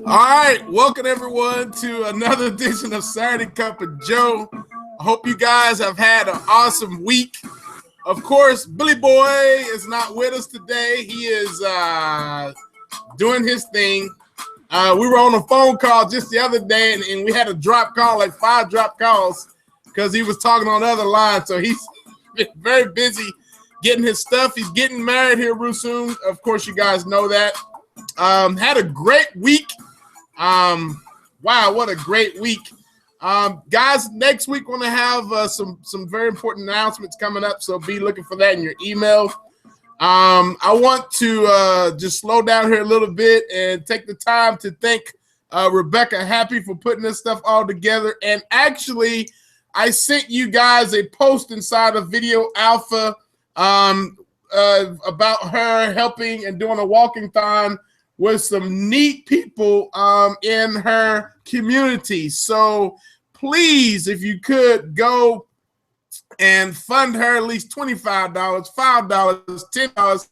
All right, welcome everyone to another edition of Saturday Cup of Joe. I hope you guys have had an awesome week. Of course, Billy Boy is not with us today. He is doing his thing. We were on a phone call just the other day, and we had a drop call, like 5 drop calls, because he was talking on the other line. So he's been very busy getting his stuff. He's getting married here real soon. Of course, you guys know that. Had a great week. Wow, what a great week. Guys, next week we're going to have some very important announcements coming up, so be looking for that in your email. I want to just slow down here a little bit and take the time to thank Rebecca Happy for putting this stuff all together. And actually, I sent you guys a post inside of Video Alpha about her helping and doing a walking-thon with some neat people in her community. So please, if you could, go and fund her at least $25, $5, $10.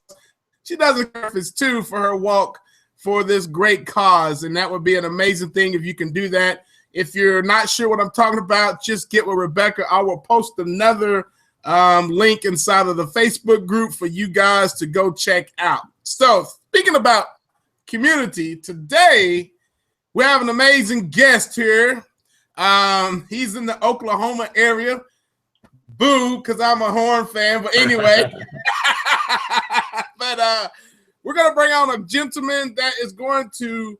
She doesn't care if it's $2 for her walk for this great cause, and that would be an amazing thing if you can do that. If you're not sure what I'm talking about, just get with Rebecca. I will post another link inside of the Facebook group for you guys to go check out. So speaking about community, today we have an amazing guest here. He's in the Oklahoma area. Boo, because I'm a Horn fan. But anyway, we're going to bring on a gentleman that is going to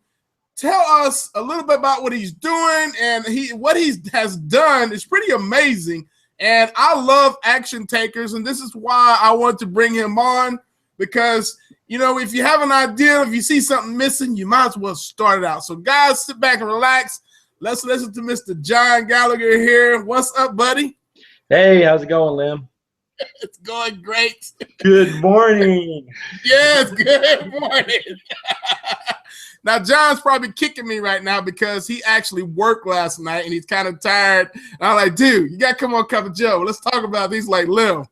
tell us a little bit about what he's doing, and what he has done is pretty amazing. And I love action takers, and this is why I want to bring him on, because you know, if you have an idea, if you see something missing, you might as well start it out. So, guys, sit back and relax. Let's listen to Mr. John Gallagher here. What's up, buddy? Hey, how's it going, Lim? It's going great. Good morning. Yes, good morning. Now, John's probably kicking me right now because he actually worked last night and he's kind of tired. And I'm like, dude, you got to come on Cup of Joe. Let's talk about these. Like, Lim,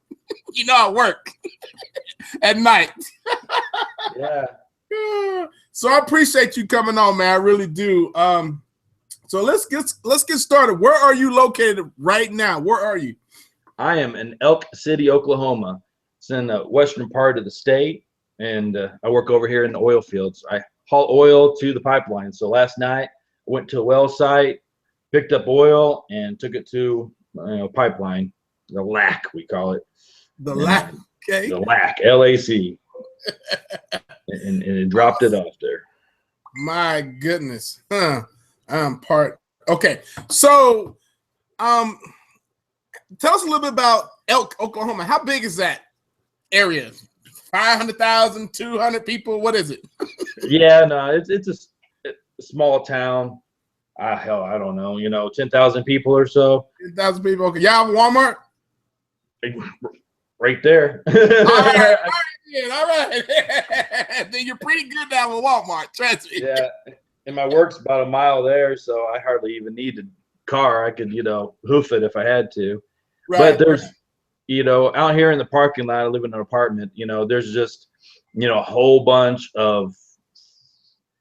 you know I work at night. Yeah. So I appreciate you coming on, man. I really do. So let's get started. Where are you located right now? Where are you? I am in Elk City, Oklahoma. It's in the western part of the state, and I work over here in the oil fields. I haul oil to the pipeline. So last night I went to a well site, picked up oil, and took it to pipeline, the LAC we call it. The LAC, okay. The LAC, LAC. and dropped it off there. My goodness. Okay. So tell us a little bit about Elk, Oklahoma. How big is that area? 500,000, 200 people? What is it? Yeah, no, it's a small town. Hell, I don't know, 10,000 people or so. 10,000 people. Okay. Y'all have Walmart? Right there. All right. Then you're pretty good down with Walmart, trust me. Yeah, and my work's about a mile there, so I hardly even need a car. I could, hoof it if I had to. Right. But there's, out here in the parking lot, I live in an apartment, there's just, a whole bunch of,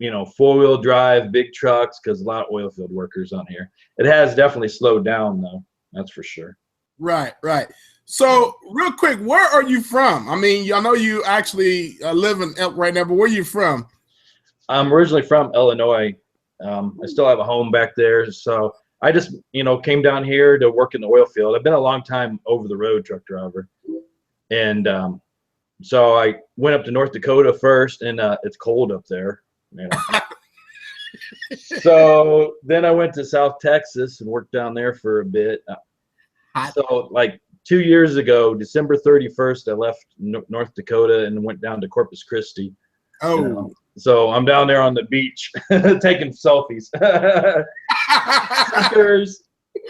4-wheel drive, big trucks, because a lot of oil field workers on here. It has definitely slowed down, though. That's for sure. Right. So, real quick, where are you from? I mean, I know you actually live in Elk right now, but where are you from? I'm originally from Illinois. I still have a home back there. So, I just, came down here to work in the oil field. I've been a long time over-the-road truck driver. And so I went up to North Dakota first, and it's cold up there. So then I went to South Texas and worked down there for a bit. So, like, 2 years ago, December 31st, I left North Dakota and went down to Corpus Christi. Oh. So I'm down there on the beach taking selfies. Suckers.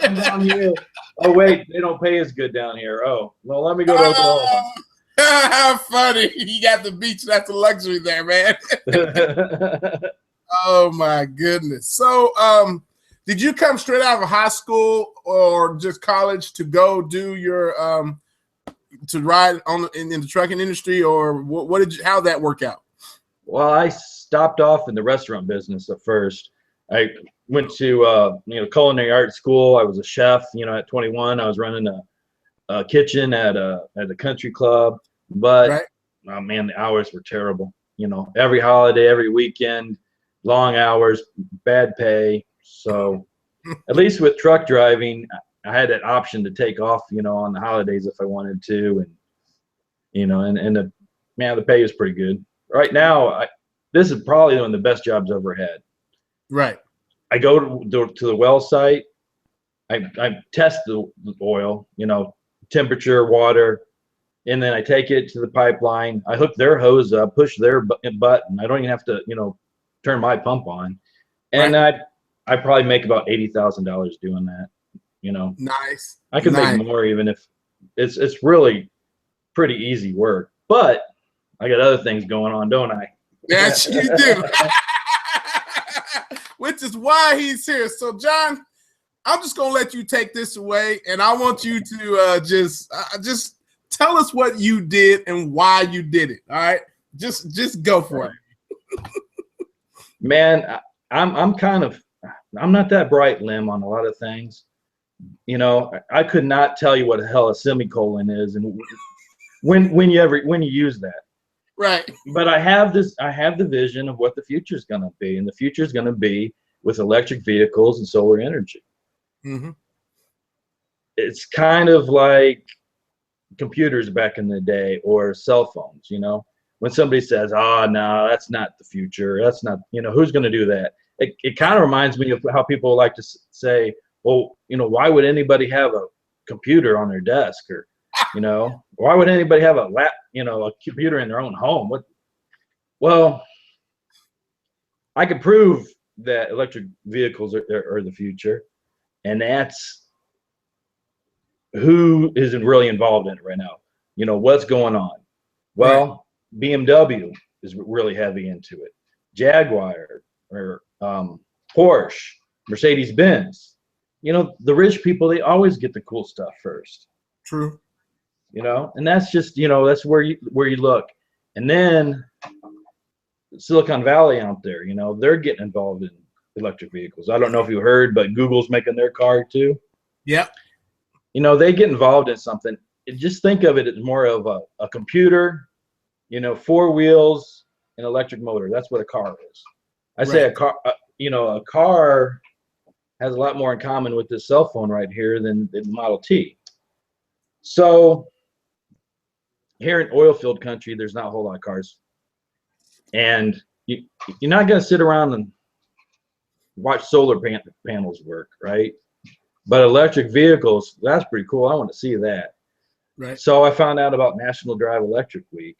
I'm down here. Oh, wait, they don't pay as good down here. Oh, well, let me go to Oklahoma. How funny. You got the beach. That's a luxury there, man. Oh, my goodness. So, did you come straight out of high school or just college to go do your to ride in the trucking industry, or how did that work out? Well, I stopped off in the restaurant business at first. I went to culinary arts school. I was a chef. At 21, I was running a kitchen at a country club. But Right. oh, man, the hours were terrible. Every holiday, every weekend, long hours, bad pay. So at least with truck driving, I had that option to take off, on the holidays if I wanted to, and the pay is pretty good. Right now, this is probably one of the best jobs I've ever had. Right. I go to the well site. I test the oil, temperature, water, and then I take it to the pipeline. I hook their hose up, push their button. I don't even have to, turn my pump on. And Right. I probably make about $80,000 doing that. Nice. I could make more even if it's really pretty easy work. But I got other things going on, don't I? Yes, you do. Which is why he's here. So, John, I'm just gonna let you take this away, and I want you to just tell us what you did and why you did it. All right, just go for it. Man, I'm not that bright, Lim, on a lot of things. I could not tell you what the hell a semicolon is, and when you use that. Right. But I have the vision of what the future is going to be, and the future is going to be with electric vehicles and solar energy. Mm-hmm. It's kind of like computers back in the day or cell phones, when somebody says, oh, no, that's not the future. That's not, who's going to do that? It kind of reminds me of how people like to say, well, why would anybody have a computer on their desk, or, why would anybody have a computer in their own home? Well, I could prove that electric vehicles are the future, and that's who isn't really involved in it right now. What's going on? Well, right. BMW is really heavy into it. Jaguar or Porsche, Mercedes-Benz. The rich people, they always get the cool stuff first. True. And that's just, that's where you look. And then Silicon Valley out there, they're getting involved in electric vehicles. I don't know if you heard, but Google's making their car too. Yep. They get involved in something. Just think of it as more of a computer, 4 wheels, an electric motor. That's what a car is. I say a car, a car has a lot more in common with this cell phone right here than the Model T. So here in oil field country, there's not a whole lot of cars. And you're not going to sit around and watch solar panels work, right? But electric vehicles, that's pretty cool. I want to see that. Right. So I found out about National Drive Electric Week,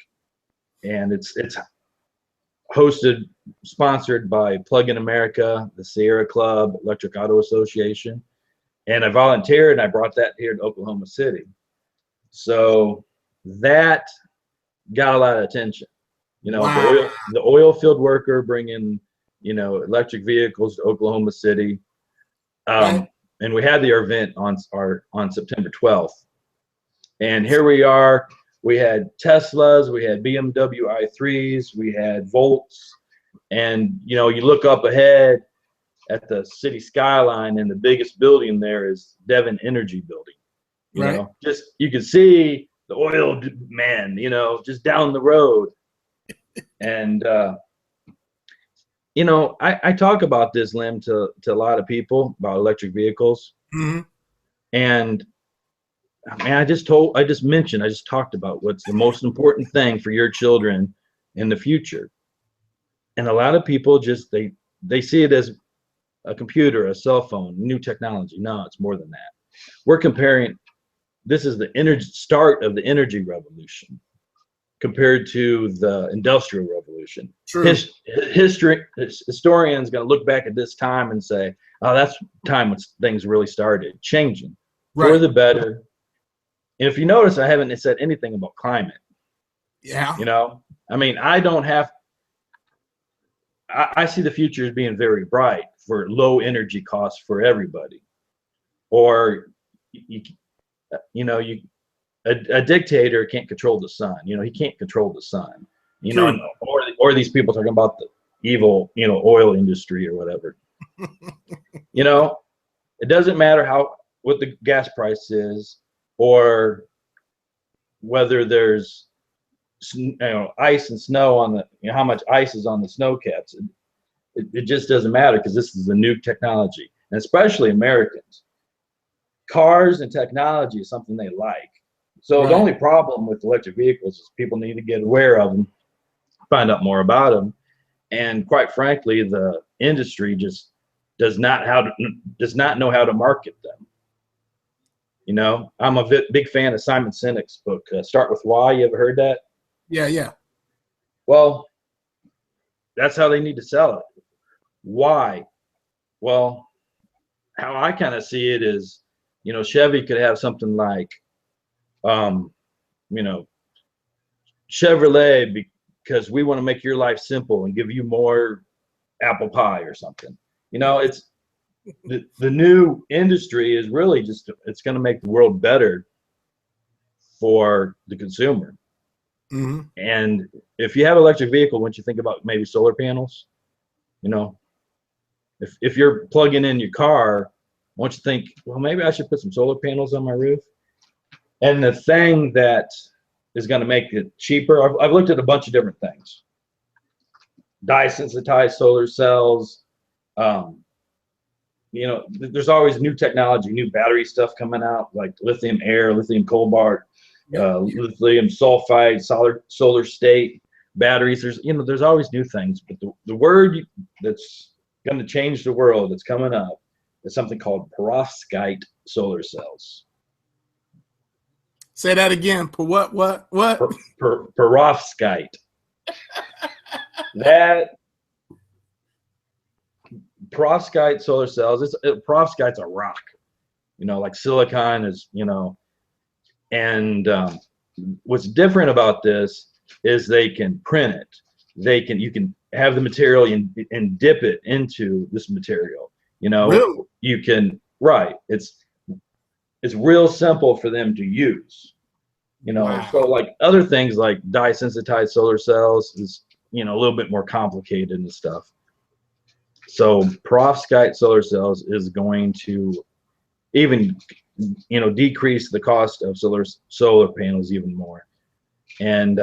and it's sponsored by Plug-in America, the Sierra Club, Electric Auto Association, and I volunteered and I brought that here to Oklahoma City. So that got a lot of attention. Wow. the oil field worker bringing, electric vehicles to Oklahoma City. Right. And we had the event on September 12th. And here we are. We had Teslas, we had BMW i3s, we had Volts. And, you look up ahead at the city skyline, and the biggest building there is Devon Energy Building. Just you can see the oil man, just down the road. And I talk about this, Lim, to a lot of people about electric vehicles. Mm-hmm. And man, I just talked about what's the most important thing for your children in the future. And a lot of people just they see it as a computer, a cell phone, new technology. No, it's more than that. We're comparing, this is the start of the energy revolution compared to the industrial revolution. True. Historians going to look back at this time and say, oh, that's the time when things really started changing for the better. And if you notice, I haven't said anything about climate. Yeah. I see the future as being very bright for low energy costs for everybody. Or a dictator can't control the sun. He can't control the sun. or these people talking about the evil, oil industry or whatever. It doesn't matter what the gas price is, or whether there's ice and snow on how much ice is on the snow caps. It just doesn't matter, because this is a new technology, and especially Americans. Cars and technology is something they like. So the only problem with electric vehicles is people need to get aware of them, find out more about them, and quite frankly, the industry just does not know how to market them. I'm a big fan of Simon Sinek's book, Start With Why. You ever heard that? Yeah. Well, that's how they need to sell it. Why? Well, how I kind of see it is, Chevy could have something like, Chevrolet, because we want to make your life simple and give you more apple pie or something. It's the new industry is really just, it's going to make the world better for the consumer. Mm-hmm. And if you have an electric vehicle, once you think about maybe solar panels, if you're plugging in your car, once you think, well, maybe I should put some solar panels on my roof. And the thing that is going to make it cheaper, I've looked at a bunch of different things. Dye sensitized solar cells. There's always new technology, new battery stuff coming out, like lithium air, lithium cobalt, lithium sulfide, solar state batteries. There's always new things, but the word that's going to change the world that's coming up is something called perovskite solar cells. Say that again. What? Perovskite. That perovskite solar cells. Perovskite's a rock, like silicon is, and what's different about this is they can print it. You can have the material and dip it into this material. Really? You can, right. It's real simple for them to use. Wow. So like other things like dye sensitized solar cells is, a little bit more complicated and stuff. So perovskite solar cells is going to even, decrease the cost of solar panels even more. And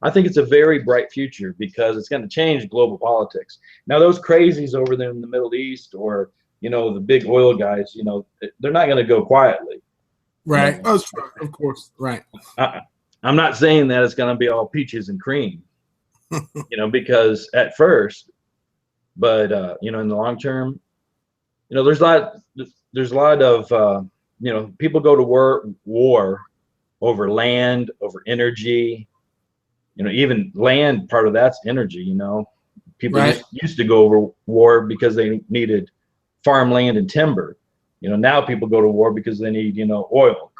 I think it's a very bright future, because it's going to change global politics. Now, those crazies over there in the Middle East, or, the big oil guys, they're not going to go quietly. Right. Oh, sure. Of course. Right. I'm not saying that it's going to be all peaches and cream, because at first, but, in the long term, there's a lot of, people go to war over land, over energy, even land, part of that's energy, people used to go over war because they needed farmland and timber. Now people go to war because they need, oil.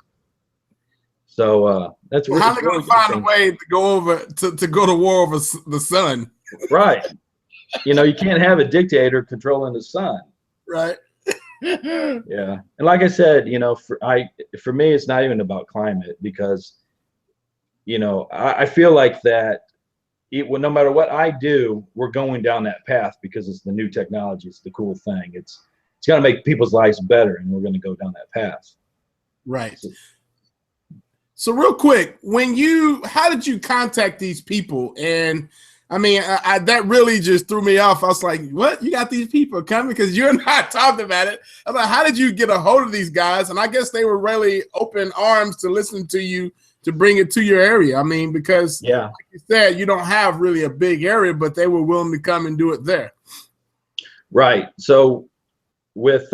So that's how are they going to find a way to go over to go to war over the sun? Right. You can't have a dictator controlling the sun. Right. Yeah. And like I said, for me, it's not even about climate, because, I feel like that no matter what I do, we're going down that path, because it's the new technology. It's the cool thing. It's going to make people's lives better, and we're going to go down that path. Right. So real quick, how did you contact these people? And I mean, that really just threw me off. I was like, what? You got these people coming? Because you and I talked about it. I was like, how did you get a hold of these guys? And I guess they were really open arms to listen to you, to bring it to your area. I mean, because like you said, you don't have really a big area, but they were willing to come and do it there. Right. So with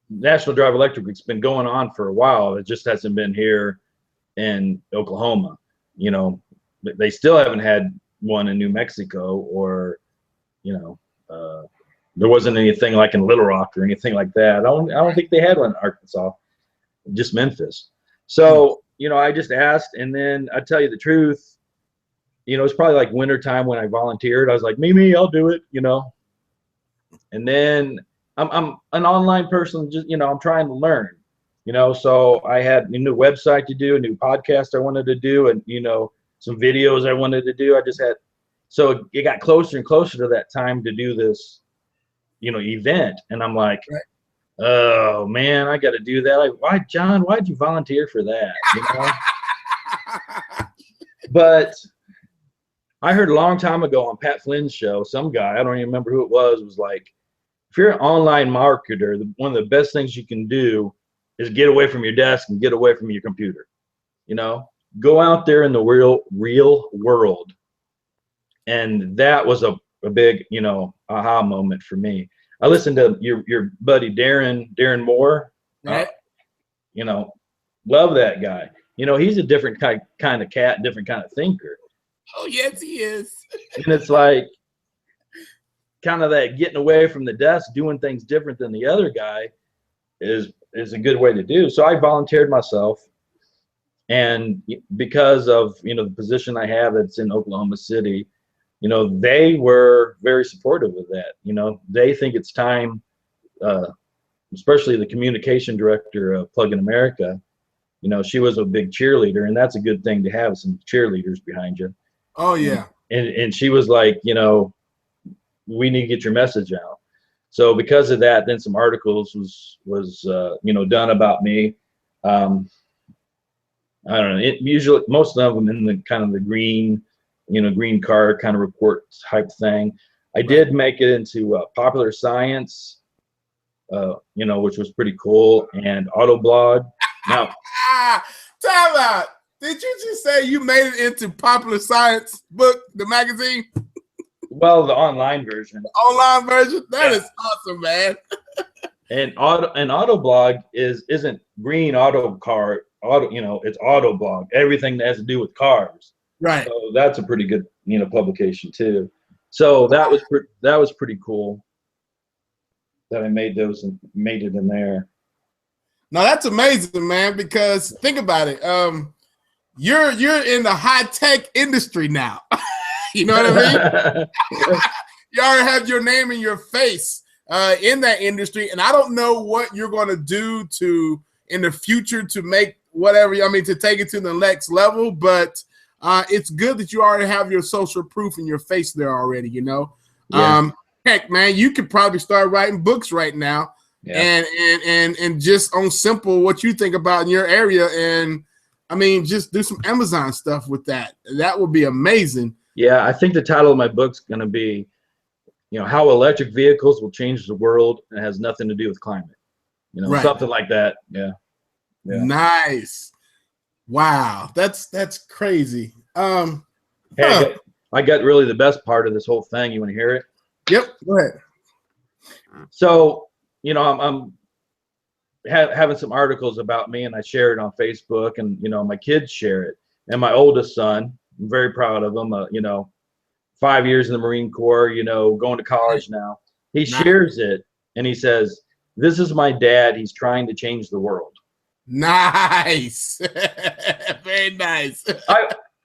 National Drive Electric, it's been going on for a while. It just hasn't been here in Oklahoma. They still haven't had one in New Mexico, or there wasn't anything like in Little Rock or anything like that. I don't think they had one in Arkansas, just Memphis. So I just asked, and then I tell you the truth, it's probably like winter time when I volunteered. I was like, me, I'll do it, and then I'm an online person, just I'm trying to learn, so I had a new website to do, a new podcast I wanted to do, and some videos I wanted to do. So it got closer and closer to that time to do this, event. And I'm like, Right. oh man, I got to do that. Like, why, John, why'd you volunteer for that? But I heard a long time ago on Pat Flynn's show, some guy, I don't even remember who it was like, if you're an online marketer, one of the best things you can do is get away from your desk and get away from your computer. Go out there in the real world. And that was a big, aha moment for me. I listened to your buddy Darren Moore. Right. Love that guy. He's a different kind of cat, different kind of thinker. Oh, yes, he is. And it's like kind of that getting away from the desk, doing things different than the other guy is a good way to do. So I volunteered myself. And because of, the position I have that's in Oklahoma City, they were very supportive of that. They think it's time, especially the communication director of Plug in America. She was a big cheerleader, and that's a good thing to have some cheerleaders behind you. Oh, yeah. And she was like, we need to get your message out. So because of that, then some articles was done about me. I don't know. Usually, most of them in the kind of the green card kind of report type thing. I did make it into Popular Science, which was pretty cool, and Autoblog. Now, time out. Did you just say you made it into Popular Science book, the magazine? Well, the online version. The online version? That is awesome, man. And Autoblog isn't green it's Autoblog. Everything that has to do with cars. Right. So that's a pretty good, publication too. So that was pretty cool that I made those and made it in there. Now that's amazing, man, because think about it. You're in the high-tech industry now. You know what I mean? You already have your name and your face in that industry, and I don't know what you're going to do in the future to make to take it to the next level, but it's good that you already have your social proof and your face there already, Yeah. Heck, man, you could probably start writing books right now. Yeah. And just on simple what you think about in your area, and just do some Amazon stuff with that. That would be amazing. Yeah, I think the title of my book's going to be, how electric vehicles will change the world, and it has nothing to do with climate. Right. Something like that. Yeah. Nice. Wow, that's crazy. Hey, I got really the best part of this whole thing. You want to hear it? Yep. Go ahead. So, I'm having some articles about me, and I share it on Facebook, and my kids share it. And my oldest son, I'm very proud of him. 5 years in the Marine Corps, going to college now. He shares it, and he says, "This is my dad. He's trying to change the world." Nice. Very nice.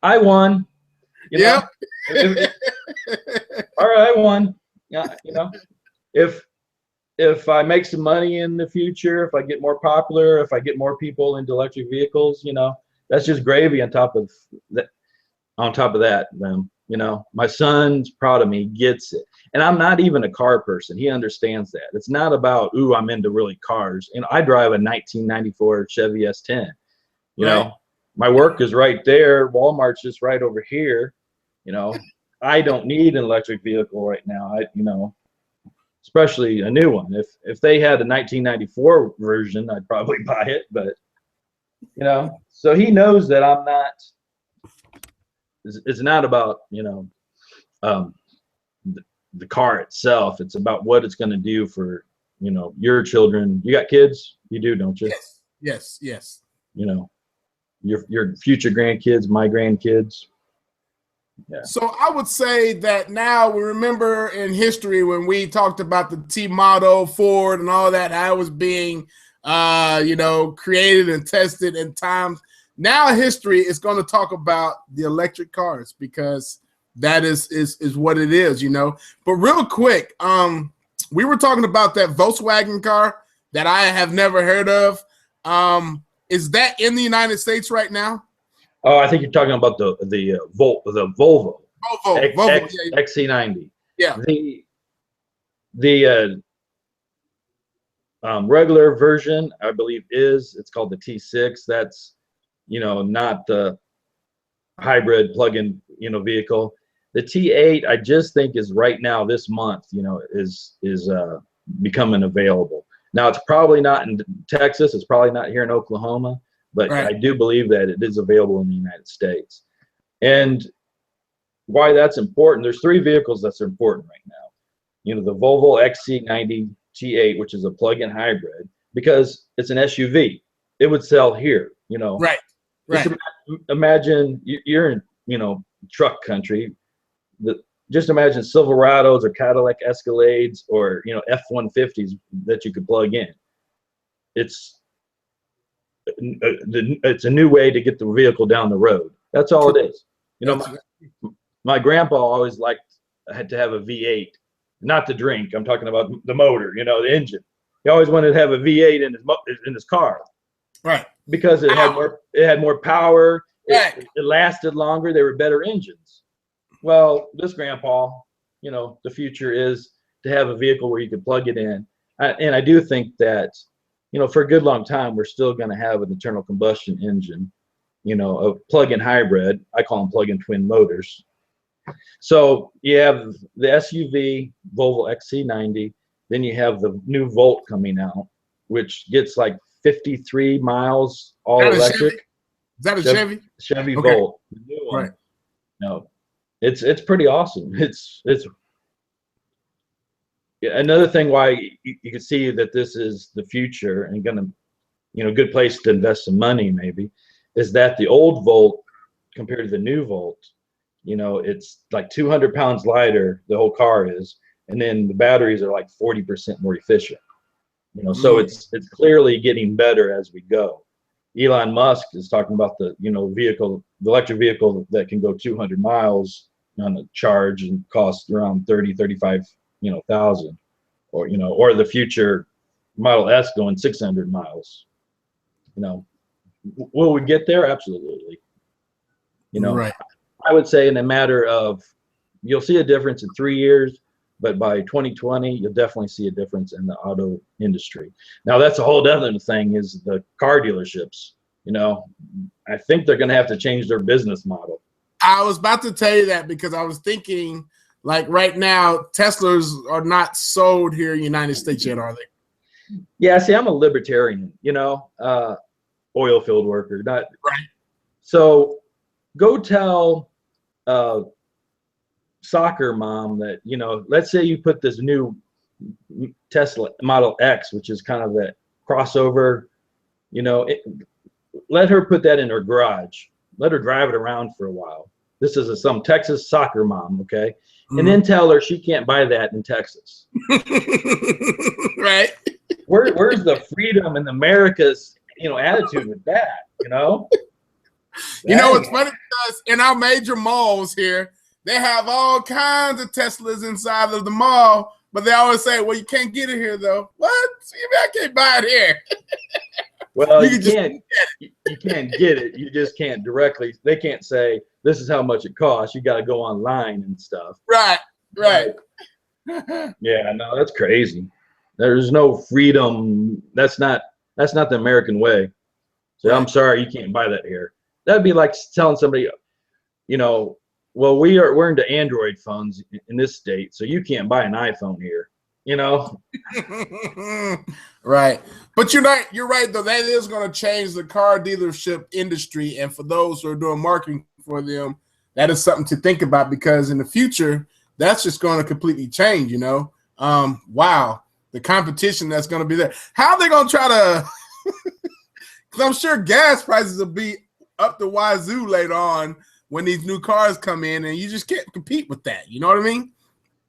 I won. Yep. All right, I won. Yeah, if I make some money in the future, if I get more popular, if I get more people into electric vehicles, that's just gravy on top of that. My son's proud of me, gets it. And I'm not even a car person. He understands that. It's not about, ooh, I'm into really cars. I drive a 1994 Chevy S10. My work is right there. Walmart's just right over here. I don't need an electric vehicle right now. Especially a new one. If they had a 1994 version, I'd probably buy it. But, so he knows that I'm not. It's not about the car itself. It's about what it's going to do for your children. You got kids? You do, don't you? Yes. Your future grandkids, my grandkids. Yeah. So I would say that now we remember in history when we talked about the T-Model, Ford, and all that, how it was being created and tested in times. Now history is going to talk about the electric cars because that is what it is, But real quick, we were talking about that Volkswagen car that I have never heard of. Is that in the United States right now? Oh, I think you're talking about the Volvo Volvo, yeah, XC90. yeah. The regular version, I believe, it's called the T6. That's, not the hybrid plug-in, vehicle. The T8, I just think is right now this month, is becoming available. Now it's probably not in Texas. It's probably not here in Oklahoma, but Right. I do believe that it is available in the United States. And why that's important, there's three vehicles that's important right now. The Volvo XC90 T8, which is a plug-in hybrid, because it's an SUV. It would sell here, Right. Right. Just imagine you're in, truck country. Just imagine Silverados or Cadillac Escalades or, F-150s that you could plug in. It's a new way to get the vehicle down the road. That's all it is. My grandpa always had to have a V8, not the drink. I'm talking about the motor, the engine. He always wanted to have a V8 in his car, right? Because it had more power. Right. It lasted longer. They were better engines. Well, this grandpa, the future is to have a vehicle where you can plug it in, and I do think that, for a good long time, we're still going to have an internal combustion engine, a plug-in hybrid. I call them plug-in twin motors. So you have the SUV Volvo XC90, then you have the new Volt coming out, which gets like 53 miles all electric. Is that a Chevy? Chevy Volt. The new one. Right. No, it's pretty awesome. It's another thing why you can see that this is the future and gonna, good place to invest some money maybe, is that the old Volt compared to the new Volt, it's like 200 pounds lighter, the whole car is, and then the batteries are like 40% more efficient. So it's clearly getting better as we go. Elon Musk is talking about the electric vehicle that can go 200 miles on a charge and cost around 35 thousand, or the future Model S going 600 miles. Will we get there? Absolutely. Right. I would say in a matter of, you'll see a difference in 3 years, but by 2020, you'll definitely see a difference in the auto industry. Now, that's a whole other thing, is the car dealerships. I think they're going to have to change their business model. I was about to tell you that, because I was thinking, like, right now, Teslas are not sold here in the United States yet, are they? Yeah, see, I'm a libertarian, oil field worker. Not right. So go tell soccer mom that, let's say you put this new Tesla Model X, which is kind of that crossover, let her put that in her garage. Let her drive it around for a while. This is some Texas soccer mom, okay? And then tell her she can't buy that in Texas. Right. Where's the freedom and America's, attitude with that, It's funny, because in our major malls here, they have all kinds of Teslas inside of the mall, but they always say, well, you can't get it here, though. What? I can't buy it here. Well, you can't get it. You just can't directly. They can't say, this is how much it costs. You got to go online and stuff. Right. Yeah, no, that's crazy. There's no freedom. That's not the American way. So I'm sorry, you can't buy that here. That'd be like telling somebody, well, we're into Android phones in this state, so you can't buy an iPhone here. Right. But you're right, though. That is going to change the car dealership industry. And for those who are doing marketing for them, that is something to think about, because in the future, that's just going to completely change, Wow. The competition that's going to be there. How are they going to try to, because I'm sure gas prices will be up the wazoo later on when these new cars come in, and you just can't compete with that. You know what I mean?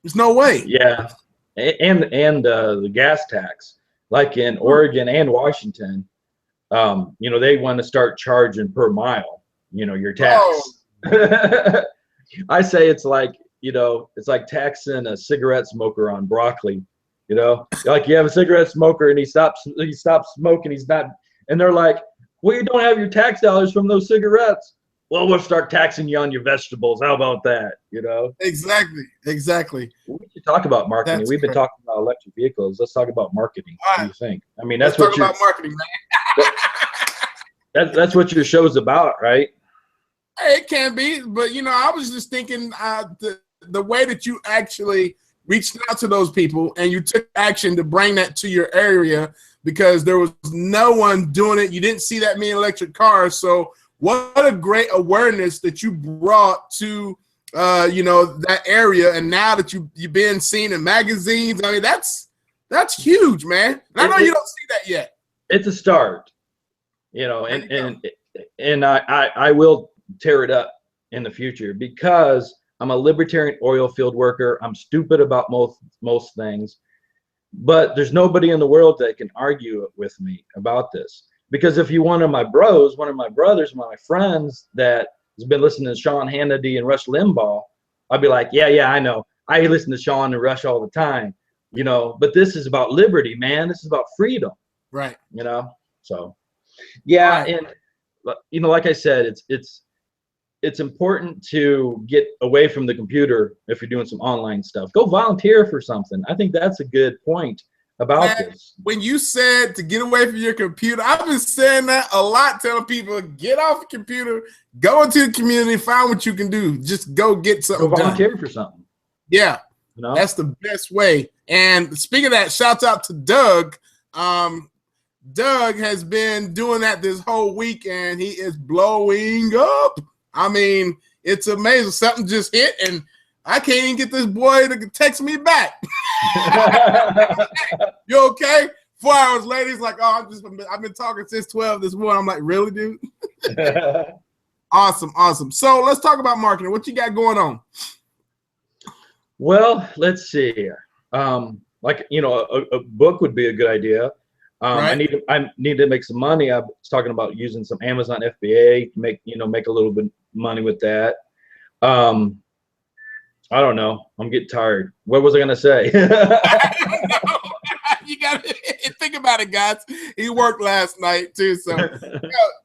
There's no way. Yeah. And the gas tax, like in Oregon and Washington, they want to start charging per mile, your tax. Oh. I say it's like taxing a cigarette smoker on broccoli, like you have a cigarette smoker and he stops smoking. He's not, and they're like, well, you don't have your tax dollars from those cigarettes. well, we'll start taxing you on your vegetables. How about that? Exactly. We should talk about marketing. We've been talking about electric vehicles. Let's talk about marketing. What do you think? I mean, that's Let's talk about marketing, man. That's what your show's about, right? It can be, but I was just thinking the way that you actually reached out to those people and you took action to bring that to your area because there was no one doing it. You didn't see that many electric cars. So what a great awareness that you brought to that area. And now that you've been seen in magazines, I mean, that's huge, man. And I know you don't see that yet. It's a start, and I will tear it up in the future because I'm a libertarian oil field worker. I'm stupid about most things, but there's nobody in the world that can argue with me about this. Because if you one of my brothers, one of my friends that has been listening to Sean Hannity and Rush Limbaugh, I'd be like, yeah, I know. I listen to Sean and Rush all the time, but this is about liberty, man. This is about freedom. Right. So yeah. Right. And like I said, it's important to get away from the computer if you're doing some online stuff. Go volunteer for something. I think that's a good point about this. When you said to get away from your computer, I've been saying that a lot, telling people, get off the computer, go into the community, find what you can do. Just go get something done. Go volunteer for something. Yeah, that's the best way. And speaking of that, shouts out to Doug. Doug has been doing that this whole week, and he is blowing up. I mean, it's amazing. Something just hit, and I can't even get this boy to text me back. You okay? 4 hours later, he's like, "Oh, I've been talking since 12 this morning." I'm like, "Really, dude?" Awesome. So let's talk about marketing. What you got going on? Well, let's see here. A book would be a good idea. Right. I need to make some money. I was talking about using some Amazon FBA to make a little bit of money with that. I don't know. I'm getting tired. What was I gonna say? You got to think about it, guys. He worked last night too. So,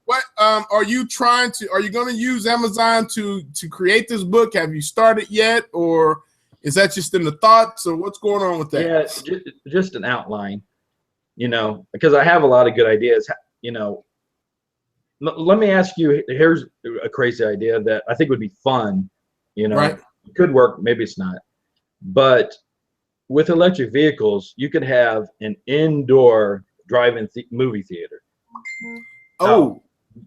what are you trying to? Are you going to use Amazon to create this book? Have you started yet, or is that just in the thoughts, or what's going on with that? Yeah, just an outline. Because I have a lot of good ideas. Let me ask you. Here's a crazy idea that I think would be fun. Right. It could work. Maybe it's not. But with electric vehicles, you could have an indoor drive-in movie theater. Oh,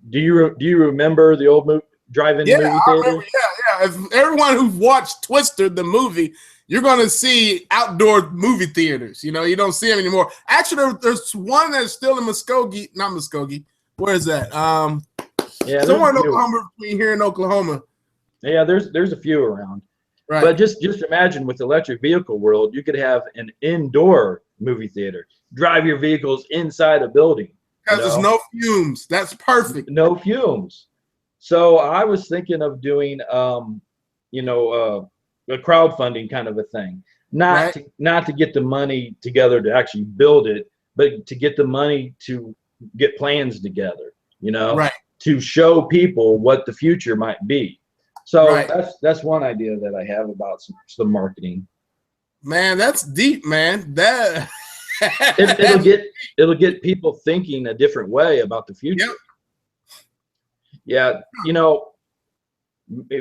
do you remember the old drive-in movie theater? I remember, yeah. If everyone who's watched Twister, the movie, you're going to see outdoor movie theaters. You don't see them anymore. Actually, there's one that's still in Muskogee. Not Muskogee. Where is that? Somewhere in Oklahoma, between here and Oklahoma. Yeah, there's a few around. Right. But just imagine with the electric vehicle world, you could have an indoor movie theater. Drive your vehicles inside a building. Because there's no fumes. That's perfect. No fumes. So I was thinking of doing, a crowdfunding kind of a thing. Not to get the money together to actually build it, but to get the money to get plans together, to show people what the future might be. So that's one idea that I have about some marketing. Man, that's deep, man. That it'll get people thinking a different way about the future. Yep. Yeah,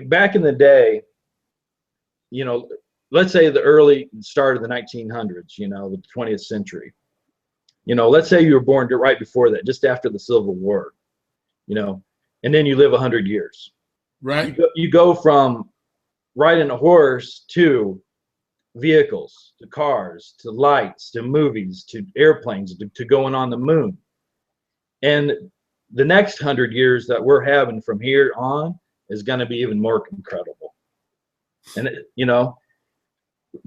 back in the day, let's say the early start of the 1900s, the 20th century. Let's say you were born right before that, just after the Civil War, and then you live 100 years. Right. You go from riding a horse to vehicles, to cars, to lights, to movies, to airplanes, to going on the moon. And the next 100 years that we're having from here on is going to be even more incredible. And,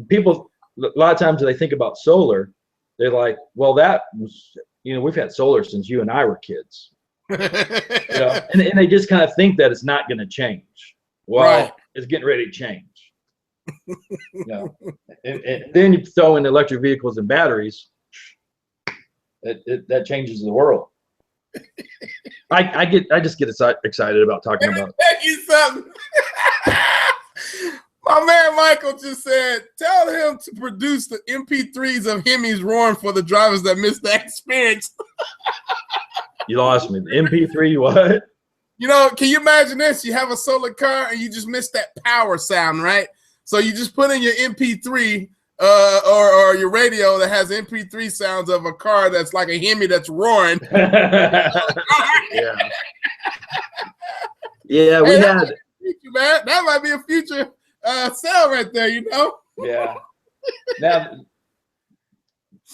people, a lot of times when they think about solar, they're like, well, that was, we've had solar since you and I were kids. And they just kind of think that it's not going to change. Well, It's getting ready to change. And then you throw in electric vehicles and batteries. That changes the world. I just get excited about talking about. Thank you something. My man Michael just said, tell him to produce the MP3s of Hemi's roaring for the drivers that missed that experience. You lost me. The MP3 what? You know, can you imagine this? You have a solar car and you just miss that power sound, right? So you just put in your MP3 or your radio that has MP3 sounds of a car that's like a Hemi that's roaring. Yeah. Yeah, we had. Future, man. That might be a future sale right there, you know? Yeah. Now,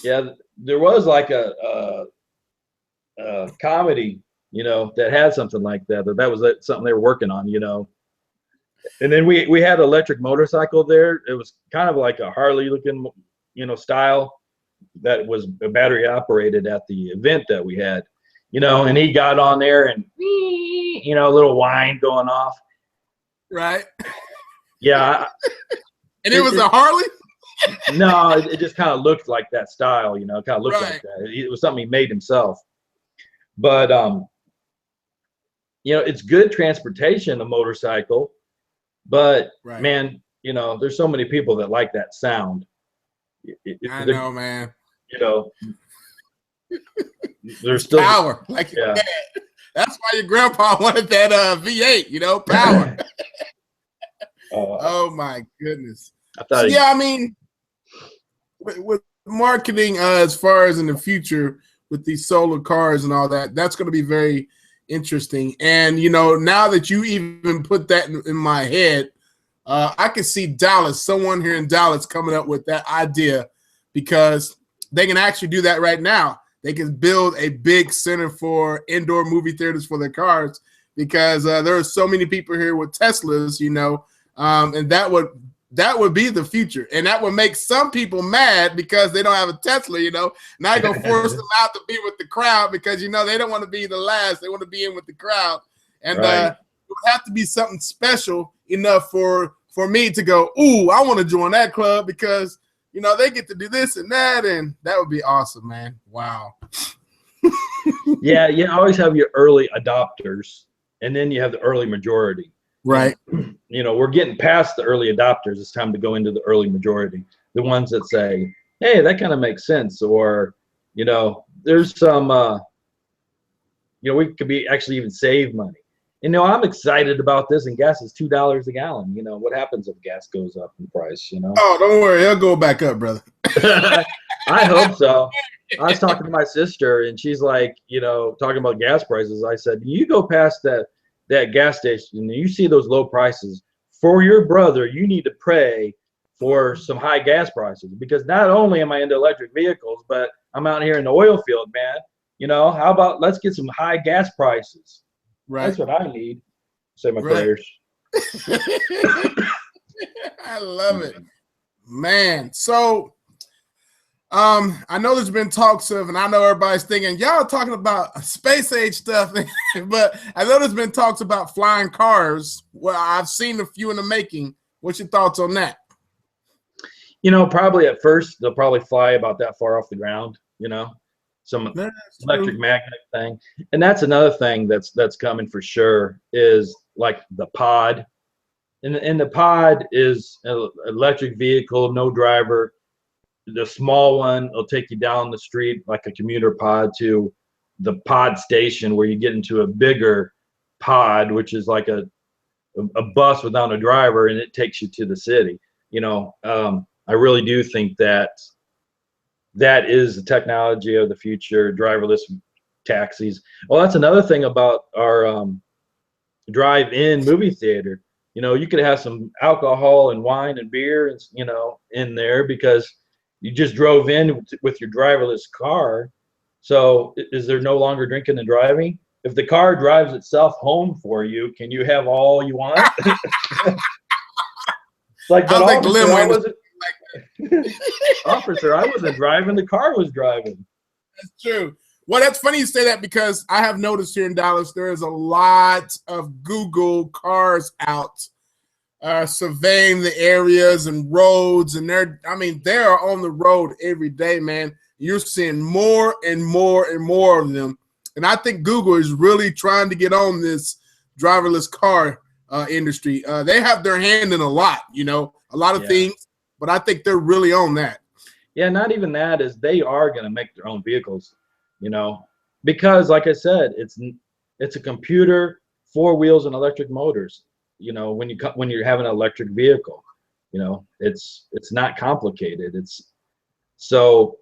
yeah, there was like a comedy, you know, that had something like that. That was something they were working on, you know. And then we had an electric motorcycle there. It was kind of like a Harley looking, you know, style that was battery operated at the event that we had, you know, and he got on there and, you know, a little whine going off. Right. Yeah. And it was a Harley? No, it just kind of looked like that style, you know, it kind of looked like that. It was something he made himself. But, you know, it's good transportation, a motorcycle. But, man, you know, there's so many people that like that sound. I know, man. You know, there's still power. Like your dad. That's why your grandpa wanted that V8, you know, power. Oh, my goodness. I mean, with marketing as far as in the future with these solar cars and all that, that's going to be very interesting. And, you know, now that you even put that in my head, I can see Dallas, someone here in Dallas coming up with that idea, because they can actually do that right now. They can build a big center for indoor movie theaters for their cars, because there are so many people here with Teslas, you know, and that would be the future. And that would make some people mad because they don't have a Tesla, you know. Now you're going to force them out to be with the crowd because, you know, they don't want to be the last. They want to be in with the crowd. And it would have to be something special enough for me to go, ooh, I want to join that club because, you know, they get to do this and that. And that would be awesome, man. Wow. Yeah, you always have your early adopters, and then you have the early majority. Right. You know, we're getting past the early adopters. It's time to go into the early majority, the ones that say, hey, that kind of makes sense. Or, you know, there's some, you know, we could be actually even save money. You know, I'm excited about this, and gas is $2 a gallon. You know, what happens if gas goes up in price, you know? Oh, don't worry. It'll go back up, brother. I hope so. I was talking to my sister, and she's like, you know, talking about gas prices. I said, you go past that gas station and you see those low prices, for your brother, you need to pray for some high gas prices, because not only am I into electric vehicles, but I'm out here in the oil field, man. You know, how about let's get some high gas prices? Right. That's what I need. Say my prayers. I love it, man. So I know there's been talks of, and I know everybody's thinking, y'all talking about space age stuff, but I know there's been talks about flying cars. Well, I've seen a few in the making. What's your thoughts on that? You know, probably at first, they'll probably fly about that far off the ground, you know, some electric magnet thing. And that's another thing that's coming for sure, is like the pod. And the pod is an electric vehicle, no driver. The small one will take you down the street like a commuter pod to the pod station, where you get into a bigger pod, which is like a bus without a driver, and it takes you to the city. You know, I really do think that is the technology of the future, driverless taxis. Well, that's another thing about our drive-in movie theater. You know, you could have some alcohol and wine and beer, and, you know, in there, because you just drove in with your driverless car. So is there no longer drinking and driving? If the car drives itself home for you, can you have all you want? Like, but officer, I wasn't driving. The car was driving. That's true. Well, that's funny you say that, because I have noticed here in Dallas, there is a lot of Google cars out surveying the areas and roads, and they are on the road every day, man. You're seeing more and more and more of them, And I think Google is really trying to get on this driverless car industry. They have their hand in a lot, a lot of things, but I think they're really on that. Yeah, not even that, is they are going to make their own vehicles, because like I said, it's a computer, 4 wheels and electric motors. When you're having an electric vehicle, it's not complicated. So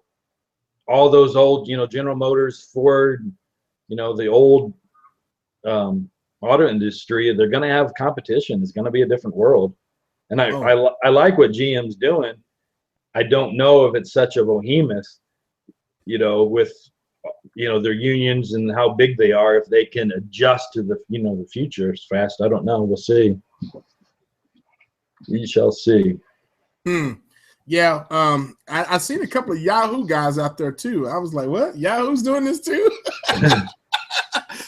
all those old, General Motors, Ford, the old auto industry, they're going to have competition. It's going to be a different world. And I like what GM's doing. I don't know if it's such a behemoth, with, their unions and how big they are, if they can adjust to the, the future as fast. I don't know. We'll see. We shall see. Yeah. I seen a couple of Yahoo guys out there too. I was like, what? Yahoo's doing this too?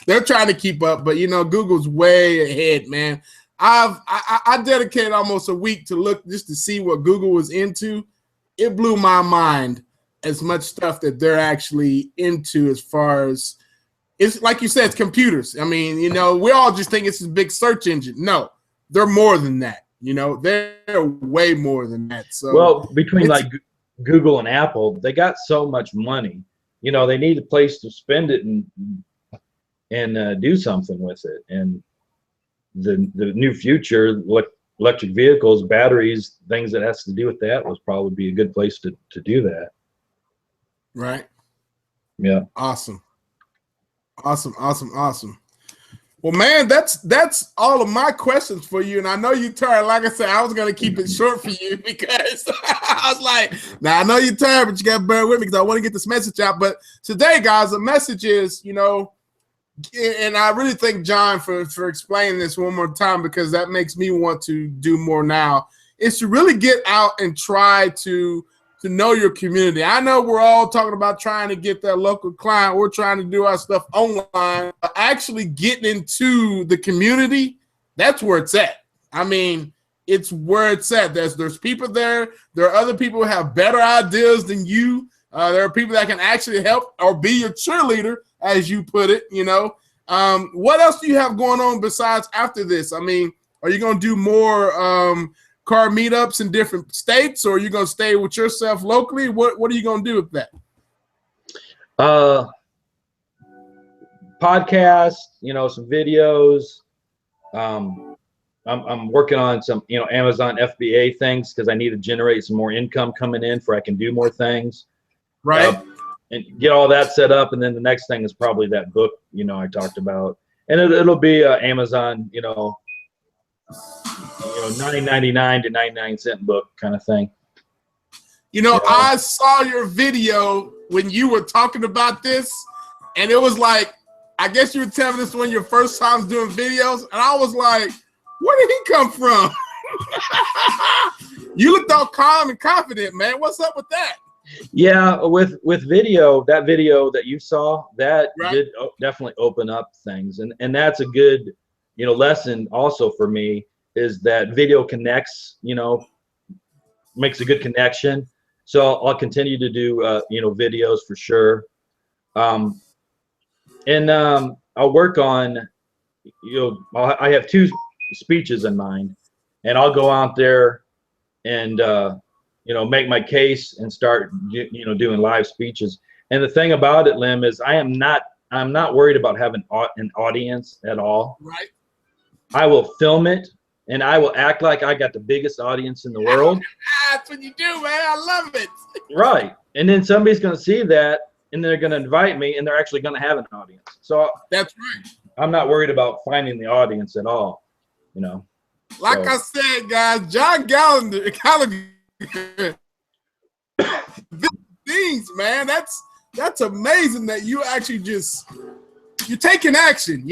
They're trying to keep up, but Google's way ahead, man. I dedicated almost a week to look just to see what Google was into. It blew my mind as much stuff that they're actually into, as far as, it's like you said, it's computers. I mean, we all just think it's a big search engine. No, they're more than that. They're way more than that. So, well, between like Google and Apple, they got so much money. They need a place to spend it and do something with it. And the new future, electric vehicles, batteries, things that has to do with that, was probably be a good place to do that. Right. Yeah. Awesome. Well, man, that's all of my questions for you. And I know you tired. Like I said, I was going to keep it short for you because I was like, now I know you're tired, but you got to bear with me because I want to get this message out. But today, guys, the message is, and I really thank John for explaining this one more time, because that makes me want to do more now, is to really get out and try to know your community. I know we're all talking about trying to get that local client. We're trying to do our stuff online. But actually getting into the community, that's where it's at. I mean, it's where it's at. There's people there. There are other people who have better ideas than you. There are people that can actually help or be your cheerleader, as you put it. What else do you have going on besides after this? I mean, are you going to do more car meetups in different states, or are you going to stay with yourself locally? What are you going to do with that? Podcast, some videos. I'm working on some, Amazon FBA things, because I need to generate some more income coming in for I can do more things. Right. And get all that set up. And then the next thing is probably that book, I talked about. And it'll be Amazon, $9.99 to 99-cent book kind of thing. I saw your video when you were talking about this, and it was like, I guess you were telling this one of your first times doing videos, and I was like, where did he come from? You looked all calm and confident, man. What's up with that? Yeah, with video, that video that you saw, that did definitely open up things, and that's a good, lesson also for me, is that video connects, makes a good connection. So I'll continue to do, videos for sure. And I'll work on, I have 2 speeches in mind, and I'll go out there and, make my case and start, doing live speeches. And the thing about it, Lim, is I'm not worried about having an audience at all. Right. I will film it, and I will act like I got the biggest audience in the world. That's what you do, man. I love it. Right. And then somebody's going to see that, and they're going to invite me, and they're actually going to have an audience. So that's right. I'm not worried about finding the audience at all, Like I said, guys, John Gallagher, things, man. That's amazing that you actually you're taking action.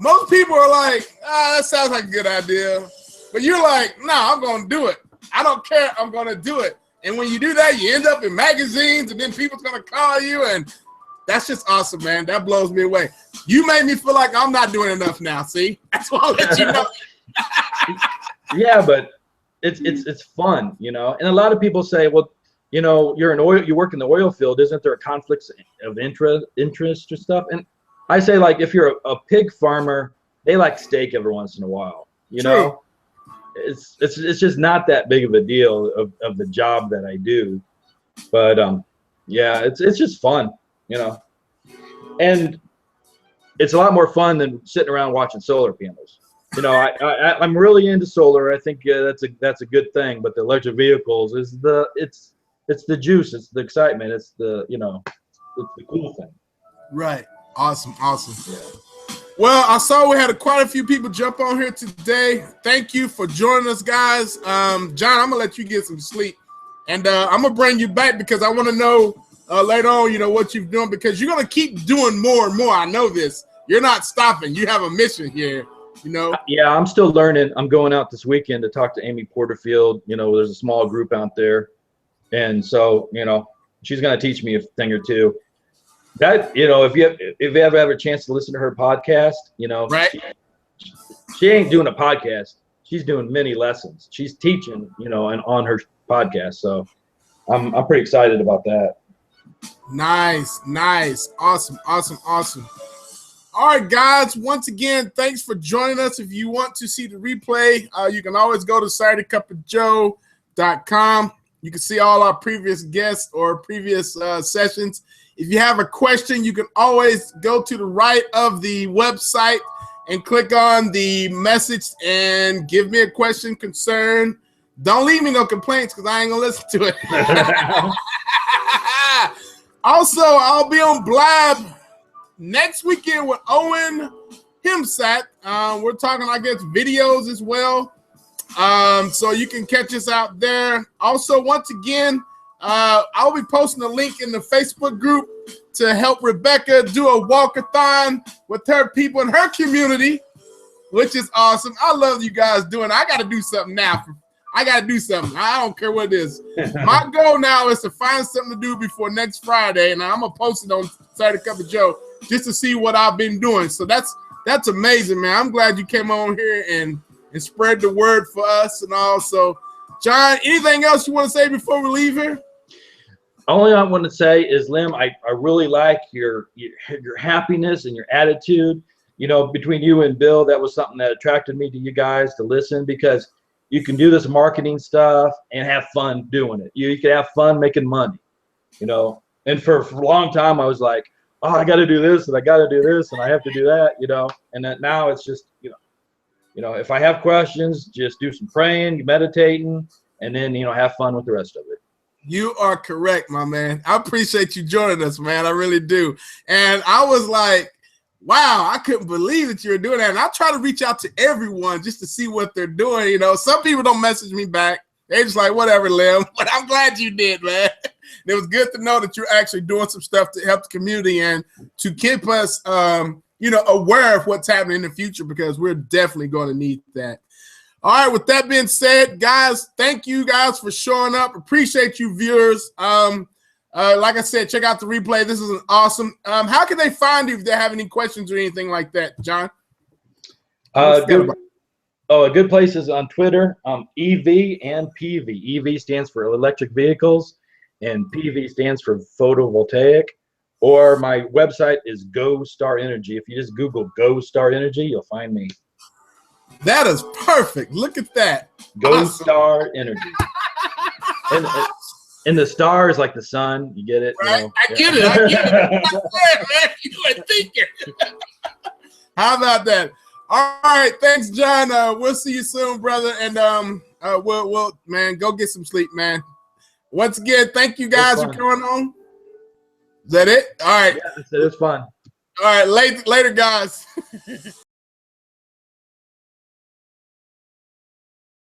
Most people are like, that sounds like a good idea. But you're like, no, I'm going to do it. I don't care. I'm going to do it. And when you do that, you end up in magazines, and then people's going to call you. And that's just awesome, man. That blows me away. You made me feel like I'm not doing enough now. See, that's why I'll let you know. Yeah, but it's fun, And a lot of people say, well, you work in the oil field. Isn't there a conflict of interest or stuff? And I say, like, if you're a pig farmer, they like steak every once in a while. You True. know, it's just not that big of a deal of the job that I do. But yeah, it's just fun, you know, and it's a lot more fun than sitting around watching solar panels. You know, I'm really into solar. I think that's a good thing. But the electric vehicles is it's the juice, it's the excitement, it's the it's the cool thing. Right. Awesome. Yeah. Well, I saw we had quite a few people jump on here today. Thank you for joining us, guys. John, I'm gonna let you get some sleep, and I'm gonna bring you back because I want to know later on, what you're doing, because you're gonna keep doing more and more. I know this. You're not stopping. You have a mission here. Yeah, I'm still learning. I'm going out this weekend to talk to Amy Porterfield. There's a small group out there, and so she's gonna teach me a thing or two. That if you ever have a chance to listen to her podcast, right? She ain't doing a podcast. She's doing many lessons. She's teaching, and on her podcast. So I'm pretty excited about that. Nice. Awesome. All right, guys. Once again, thanks for joining us. If you want to see the replay, you can always go to SaturdayCupOfJoe.com. You can see all our previous guests or previous sessions. If you have a question, you can always go to the right of the website and click on the message and give me a question, concern. Don't leave me no complaints because I ain't going to listen to it. Also, I'll be on Blab next weekend with Owen Himsat. We're talking, I guess, videos as well. So you can catch us out there. Also, once again, I'll be posting a link in the Facebook group to help Rebecca do a walkathon with her people in her community, which is awesome. I love you guys doing it. I got to do something now. I don't care what it is. My goal now is to find something to do before next Friday, and I'm going to post it on Saturday Cup of Joe just to see what I've been doing. So that's amazing, man. I'm glad you came on here and spread the word for us and all. So, John, anything else you want to say before we leave here? Only I want to say is, Lim, I really like your happiness and your attitude. Between you and Bill, that was something that attracted me to you guys to listen, because you can do this marketing stuff and have fun doing it. You can have fun making money, And for a long time, I was like, oh, I got to do this and I got to do this and I have to do that, And that now it's just, if I have questions, just do some praying, meditating, and then, have fun with the rest of it. You are correct, my man. I appreciate you joining us, man. I really do. And I was like, wow, I couldn't believe that you were doing that. And I try to reach out to everyone just to see what they're doing. Some people don't message me back. They're just like, whatever, Lim. But I'm glad you did, man. It was good to know that you're actually doing some stuff to help the community and to keep us, aware of what's happening in the future, because we're definitely going to need that. All right, with that being said, guys, thank you guys for showing up. Appreciate you, viewers. Like I said, check out the replay. This is an awesome. How can they find you if they have any questions or anything like that, John? A good place is on Twitter, EV and PV. EV stands for electric vehicles, and PV stands for photovoltaic. Or my website is Go Star Energy. If you just Google Go Star Energy, you'll find me. That is perfect. Look at that. Go awesome. Star Energy. And the star is like the sun. You get it? Right? I get it. Man. You're a thinker. How about that? All right. Thanks, John. We'll see you soon, brother. And we'll man, go get some sleep, man. Once again, thank you guys for coming on. Is that it? All right. Yeah, it was fun. All right. Later, guys.